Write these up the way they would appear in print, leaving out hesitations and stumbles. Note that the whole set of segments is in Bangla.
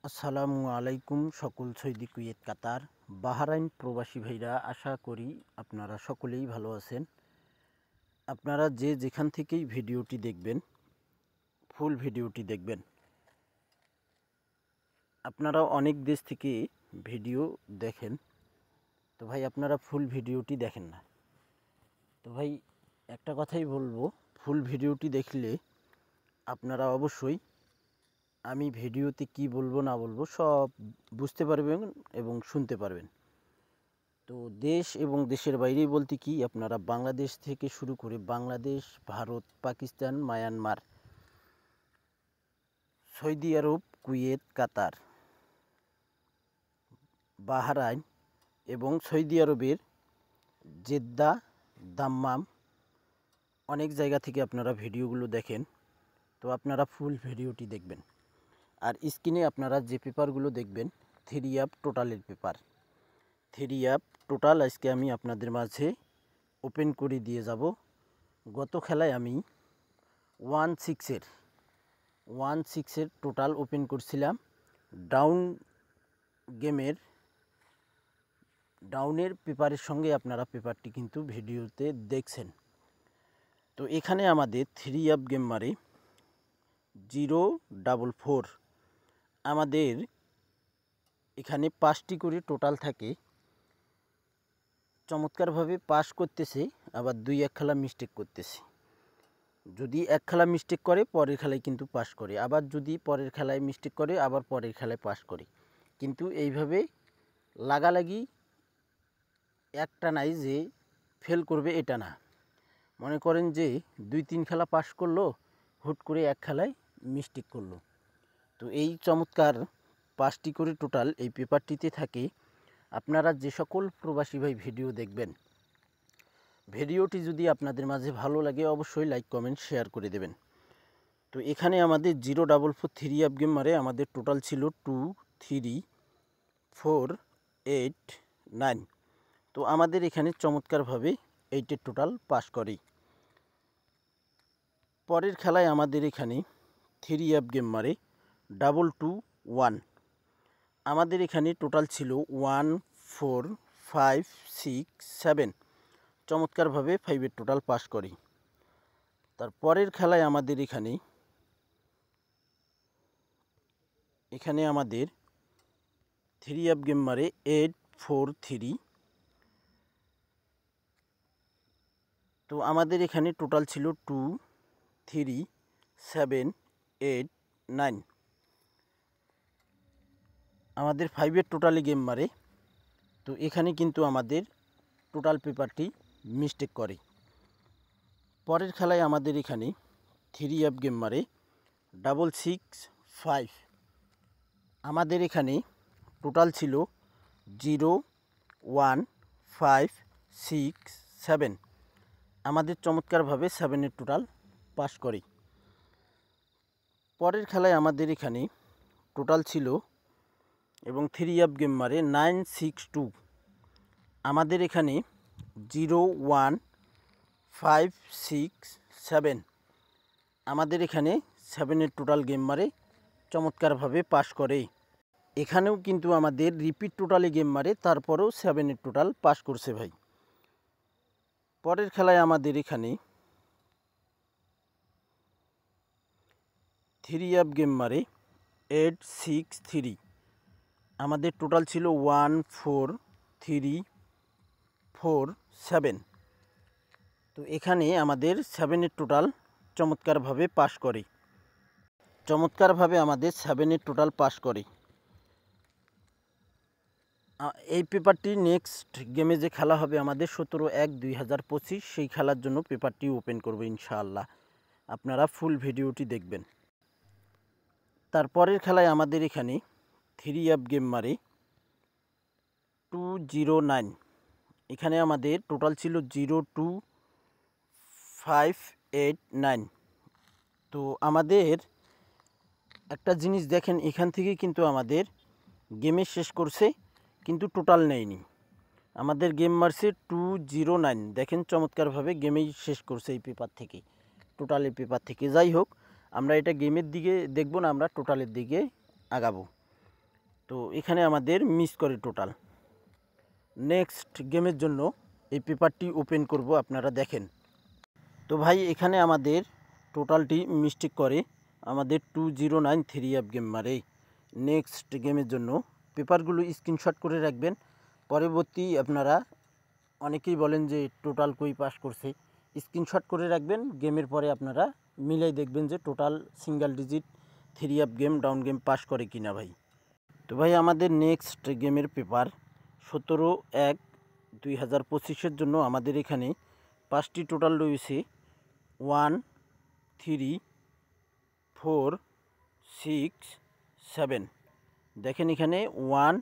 আসসালামু আলাইকুম সকল সৌদি কুয়েত কাতার বাহরাইন প্রবাসী ভাইরা, আশা করি আপনারা সকলেই ভালো আছেন। আপনারা যে যেখান থেকেই ভিডিওটি দেখবেন, ফুল ভিডিওটি দেখবেন। আপনারা অনেক দেশ থেকে ভিডিও দেখেন, তো ভাই আপনারা ফুল ভিডিওটি দেখেন না। তো ভাই একটা কথাই বলবো, ফুল ভিডিওটি দেখলে আপনারা অবশ্যই আমি ভিডিওতে কি বলবো না বলবো সব বুঝতে পারবেন এবং শুনতে পারবেন। তো দেশ এবং দেশের বাইরে বলতে কি, আপনারা বাংলাদেশ থেকে শুরু করে বাংলাদেশ, ভারত, পাকিস্তান, মায়ানমার, সৌদি আরব, কুয়েত, কাতার, বাহরাইন এবং সৌদি আরবের জেদ্দা, দাম্মাম, অনেক জায়গা থেকে আপনারা ভিডিওগুলো দেখেন। তো আপনারা ফুল ভিডিওটি দেখবেন। আর স্ক্রিনে আপনারা যে পেপারগুলো দেখবেন, 3 টোটালের পেপার। 3 টোটাল আজকে আমি আপনাদের মাঝে ওপেন করে দিয়ে যাব। গত খেলায় আমি 1-6-এর টোটাল ওপেন করছিলাম। ডাউনের পেপারের সঙ্গে আপনারা পেপারটি কিন্তু ভিডিওতে দেখছেন। তো এখানে আমাদের 3 গেম মারে 0-4। আমাদের এখানে 5টি করে টোটাল থাকে। চমৎকারভাবে পাস করতেছে, আবার 2-1 খেলা মিস্টেক করতেছে। যদি এক খেলা মিস্টেক করে পরের খেলায় কিন্তু পাস করে, আবার যদি পরের খেলায় মিস্টেক করে আবার পরের খেলায় পাস করে। কিন্তু এইভাবে লাগালাগি একটা নাই যে ফেল করবে, এটা না। মনে করেন যে 2-3 খেলা পাস করলো, হুট করে এক খেলায় মিস্টেক করলো। তো এই চমৎকার 5টি করে টোটাল এই পেপারটিতে থাকে। আপনারা যে সকল প্রবাসী ভাই ভিডিও দেখবেন, ভিডিওটি যদি আপনাদের মাঝে ভালো লাগে অবশ্যই লাইক, কমেন্ট, শেয়ার করে দেবেন। তো এখানে আমাদের 0-4 3 গেম মারে আমাদের টোটাল ছিল 2, 3, 4, 8, 9। তো আমাদের এখানে চমৎকারভাবে 8-এর টোটাল পাস করে। পরের খেলায় আমাদের এখানে 3 গেম মারে 2-2-1। আমাদের এখানে টোটাল ছিল 1, 4, 5, 6, 7। চমৎকারভাবে 5-এর টোটাল পাস করে। তার পরের খেলায় আমাদের এখানে আমাদের 3 গেম মারে 8-4-3। তো আমাদের এখানে টোটাল ছিল 2, 3, 7, 8, 9। আমাদের 5-এর টোটালি গেম মারে। তো এখানে কিন্তু আমাদের টোটাল পেপারটি মিস্টেক করে। পরের খেলায় আমাদের এখানে 3 গেম মারে 6-6-5। আমাদের এখানে টোটাল ছিল 0, 1, 5, 6, 7। আমাদের চমৎকারভাবে 7-এর টোটাল পাস করে। পরের খেলায় আমাদের এখানে টোটাল ছিল এবং 3 গেম মারে 9-6-2। আমাদের এখানে 0, 1, 5, 6, 7। আমাদের এখানে 7-এর টোটাল গেম মারে, চমৎকারভাবে পাস করে। এখানেও কিন্তু আমাদের রিপিট টোটালে গেম মারে, তারপরেও 7-এর টোটাল পাস করছে ভাই। পরের খেলায় আমাদের এখানে 3 গেম মারে 8-6-3। আমাদের টোটাল ছিল 1, 4, 3, 4, 7। তো এখানে আমাদের 7-এর টোটাল চমৎকারভাবে পাস করে। আমাদের 7-এর টোটাল পাস করে। এই পেপারটি নেক্সট গেমে যে খেলা হবে আমাদের 17-1-2025, সেই খেলার জন্য পেপারটি ওপেন করব ইনশাআল্লাহ। আপনারা ফুল ভিডিওটি দেখবেন। তারপরের খেলায় আমাদের এখানে 3 গেম মারে 2-0-9। এখানে আমাদের টোটাল ছিল 0, 2, 5, 8, 9। তো আমাদের একটা জিনিস দেখেন, এখান থেকে কিন্তু আমাদের গেমে শেষ করছে কিন্তু টোটাল নেয়নি। আমাদের গেম মারছে 2-0-9। দেখেন চমৎকারভাবে গেমেই শেষ করছে এই পেপার থেকে, টোটালের পেপার থেকে। যাই হোক, আমরা এটা গেমের দিকে দেখব না, আমরা টোটালের দিকে আগাবো। তো এখানে আমাদের মিস করে টোটাল। নেক্সট গেমের জন্য এই পেপারটি ওপেন করব, আপনারা দেখেন। তো ভাই এখানে আমাদের টোটালটি মিস্টেক করে আমাদের 209 3 গেম মারে। নেক্সট গেমের জন্য পেপারগুলো স্ক্রিনশট করে রাখবেন। পরবর্তী আপনারা অনেকেই বলেন যে টোটাল কই পাস করছে, স্ক্রিনশট করে রাখবেন। গেমের পরে আপনারা মিলাই দেখবেন যে total single digit 3 game down game pass করে কিনা ভাই। তো ভাই আমাদের নেক্সট গেমের পেপার 17/1/2025 জন্য আমাদের এখানে 5টি টোটাল রয়েছে 1 3 4 6 7। দেখেন এখানে 1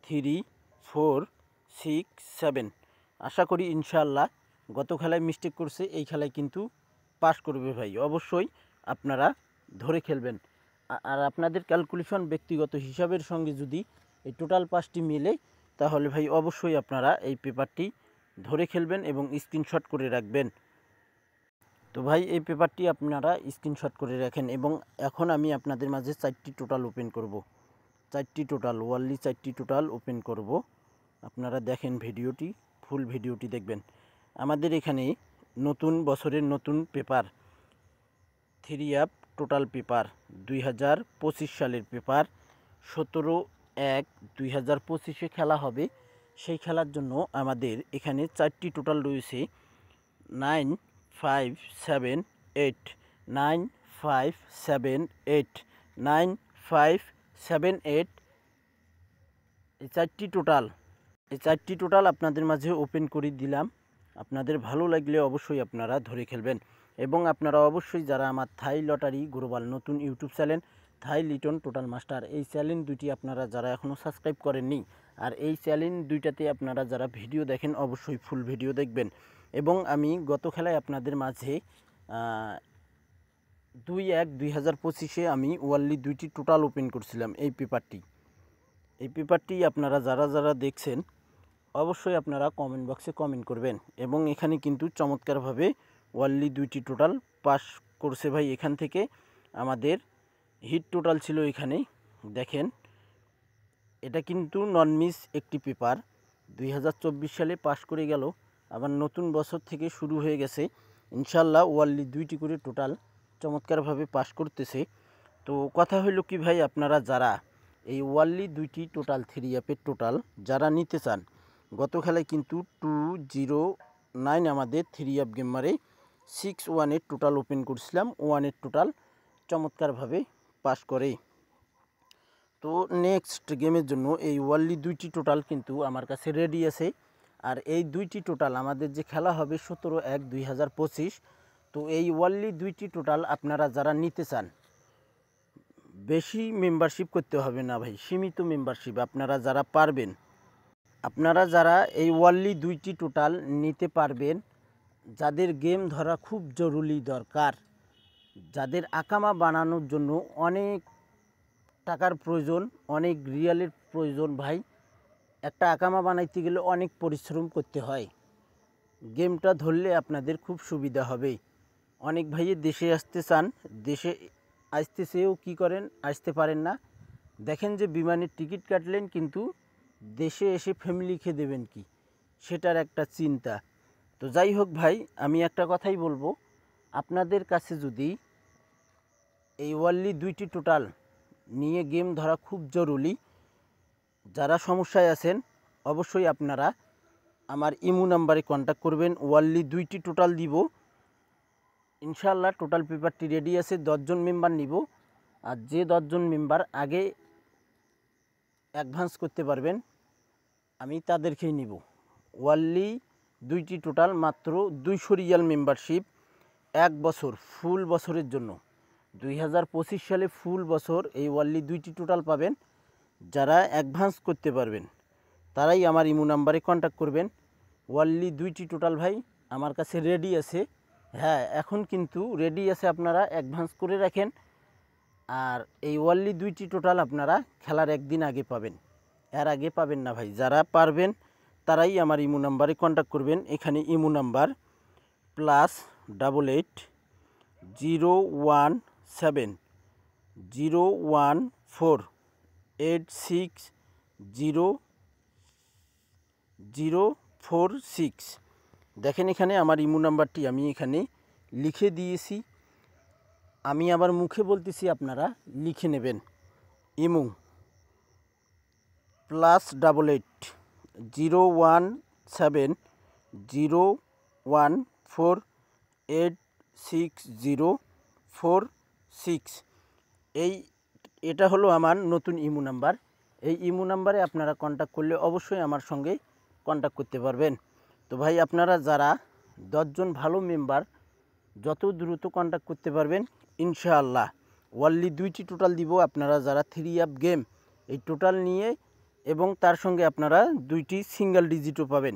3 4 6 7। আশা করি ইনশাআল্লাহ গত খেলায় মিস্টেক করছে, এই খেলায় কিন্তু পাস করবে ভাই। অবশ্যই আপনারা ধরে খেলবেন। আর আপনাদের ক্যালকুলেশন ব্যক্তিগত হিসাবের সঙ্গে যদি এই টোটাল 5টি মিলে, তাহলে ভাই অবশ্যই আপনারা এই পেপারটি ধরে খেলবেন এবং স্ক্রিনশট করে রাখবেন। তো ভাই এই পেপারটি আপনারা স্ক্রিনশট করে রাখেন। এবং এখন আমি আপনাদের মাঝে 4টি টোটাল ওপেন করব। 4টি টোটাল ওয়ানলি 4টি টোটাল ওপেন করব। আপনারা দেখেন ভিডিওটি, ফুল ভিডিওটি দেখবেন। আমাদের এখানে নতুন বছরের নতুন পেপার 3 টোটাল পেপার 2025 সালের পেপার 17/1/2025 খেলা হবে। সেই খেলার জন্য আমাদের এখানে 4টি টোটাল রয়েছে 9 5 7 8 9 5 7 8 9 5 7 8। এই 4টি টোটাল আপনাদের মাঝে ওপেন করে দিলাম। আপনাদের ভালো লাগলে অবশ্যই আপনারা ধরে খেলবেন। এবং আপনারা অবশ্যই যারা আমার থাই লটারি গ্লোবাল নতুন ইউটিউব চ্যানেল থাই লিটন টোটাল মাস্টার, এই চ্যানেল দুটি আপনারা যারা এখনও সাবস্ক্রাইব করেননি, আর এই চ্যানেল দুইটাতে আপনারা যারা ভিডিও দেখেন অবশ্যই ফুল ভিডিও দেখবেন। এবং আমি গত খেলায় আপনাদের মাঝে 2/1/2025 আমি ওয়ানলি 2টি টোটাল ওপেন করছিলাম। এই পেপারটি আপনারা যারা দেখছেন অবশ্যই আপনারা কমেন্ট বক্সে কমেন্ট করবেন। এবং এখানে কিন্তু চমৎকারভাবে ওয়ানলি 2টি টোটাল পাস করছে ভাই। এখান থেকে আমাদের হিট টোটাল ছিল এখানে দেখেন। এটা কিন্তু নন মিস একটি পেপার 2024 সালে পাস করে গেল, আবার নতুন বছর থেকে শুরু হয়ে গেছে। ইনশাল্লাহ ওয়ানলি 2টি করে টোটাল চমৎকারভাবে পাস করতেছে। তো কথা হইল কি ভাই, আপনারা যারা এই ওয়ানলি 2টি টোটাল 3 টোটাল যারা নিতে চান, গত খেলায় কিন্তু 209 আমাদের 3 গেম মারে 6-1 টোটাল ওপেন করছিলাম। 1 টোটাল চমৎকারভাবে পাস করে। তো নেক্সট গেমের জন্য এই ওয়ানলি 2টি টোটাল কিন্তু আমার কাছে রেডি আছে। আর এই 2টি টোটাল আমাদের যে খেলা হবে 17/1/2025। তো এই ওয়ানলি 2টি টোটাল আপনারা যারা নিতে চান, বেশি মেম্বারশিপ করতে হবে না ভাই, সীমিত মেম্বারশিপ। আপনারা যারা পারবেন, আপনারা যারা এই ওয়ানলি 2টি টোটাল নিতে পারবেন, যাদের গেম ধরা খুব জরুরি দরকার, যাদের আকামা বানানোর জন্য অনেক টাকার প্রয়োজন, অনেক রিয়ালের প্রয়োজন ভাই। একটা আকামা বানাইতে গেলে অনেক পরিশ্রম করতে হয়। গেমটা ধরলে আপনাদের খুব সুবিধা হবে। অনেক ভাইয়ে দেশে আসতে চান, দেশে আসতে চেয়েও কী করেন, আসতে পারেন না। দেখেন যে বিমানের টিকিট কাটলেন, কিন্তু দেশে এসে ফ্যামিলি খেয়ে দেবেন কি, সেটার একটা চিন্তা। তো যাই হোক ভাই, আমি একটা কথাই বলবো, আপনাদের কাছে যদি এই ওয়ানলি 2টি টোটাল নিয়ে গেম ধরা খুব জরুরি, যারা সমস্যায় আছেন অবশ্যই আপনারা আমার ইমো নাম্বারে কন্ট্যাক্ট করবেন। ওয়ানলি 2টি টোটাল দিব ইনশাআল্লাহ। টোটাল পেপারটি রেডি আছে, 10 জন মেম্বার নিব। আর যে 10 জন মেম্বার আগে অ্যাডভান্স করতে পারবেন আমি তাদেরকেই নিব। ওয়ানলি 2টি টোটাল মাত্র 200 রিয়াল মেম্বারশিপ, 1 বছর ফুল বছরের জন্য। 2025 সালে ফুল বছর এই ওয়ানলি 2টি টোটাল পাবেন। যারা অ্যাডভান্স করতে পারবেন তারাই আমার ইমো নাম্বারে কন্ট্যাক্ট করবেন। ওয়ানলি 2টি টোটাল ভাই আমার কাছে রেডি আছে। হ্যাঁ, এখন কিন্তু রেডি আছে, আপনারা অ্যাডভান্স করে রাখেন। আর এই ওয়ানলি 2টি টোটাল আপনারা খেলার একদিন আগে পাবেন, এর আগে পাবেন না ভাই। যারা পারবেন তারাই আমার ইমো নাম্বারে কন্ট্যাক্ট করবেন। এখানে ইমো নাম্বার +88 017 014 860046। দেখেন এখানে আমার ইমো নাম্বারটি আমি এখানে লিখে দিয়েছি। আমি আবার মুখে বলতেছি, আপনারা লিখে নেবেন। ইমো +880170148604 এটা হলো আমার নতুন ইমো নাম্বার। এই ইমো নাম্বারে আপনারা কন্ট্যাক্ট করলে অবশ্যই আমার সঙ্গে কন্ট্যাক্ট করতে পারবেন। তো ভাই, আপনারা যারা 10 জন ভালো মেম্বার যত দ্রুত কন্ট্যাক্ট করতে পারবেন ইনশাআল্লাহ ওয়ানলি 2টি টোটাল দিব। আপনারা যারা 3 অ্যাপ গেম এই টোটাল নিয়ে এবং তার সঙ্গে আপনারা 2টি সিঙ্গেল ডিজিটও পাবেন।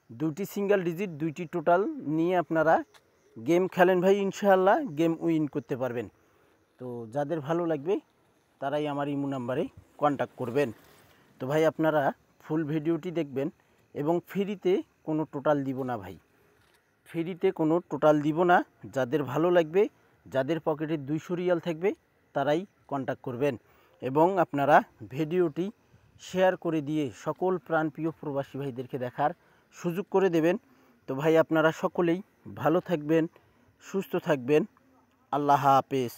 2টি সিঙ্গেল ডিজিট 2টি টোটাল নিয়ে আপনারা গেম খেলেন ভাই, ইনশাআল্লাহ গেম উইন করতে পারবেন। তো যাদের ভালো লাগবে তারাই আমার ইমো নাম্বারে কন্ট্যাক্ট করবেন। তো ভাই, আপনারা ফুল ভিডিওটি দেখবেন এবং ফ্রিতে কোনো টোটাল দিব না ভাই, ফ্রিতে কোনো টোটাল দিব না। যাদের ভালো লাগবে, যাদের পকেটে 200 রিয়াল থাকবে তারাই কন্ট্যাক্ট করবেন এবং আপনারা ভিডিওটি শেয়ার করে দিয়ে সকল প্রাণপ্রিয় প্রবাসী ভাইদেরকে দেখার সুযোগ করে দেবেন। তো ভাই, আপনারা সকলেই ভালো থাকবেন, সুস্থ থাকবেন। আল্লাহ হাফেজ।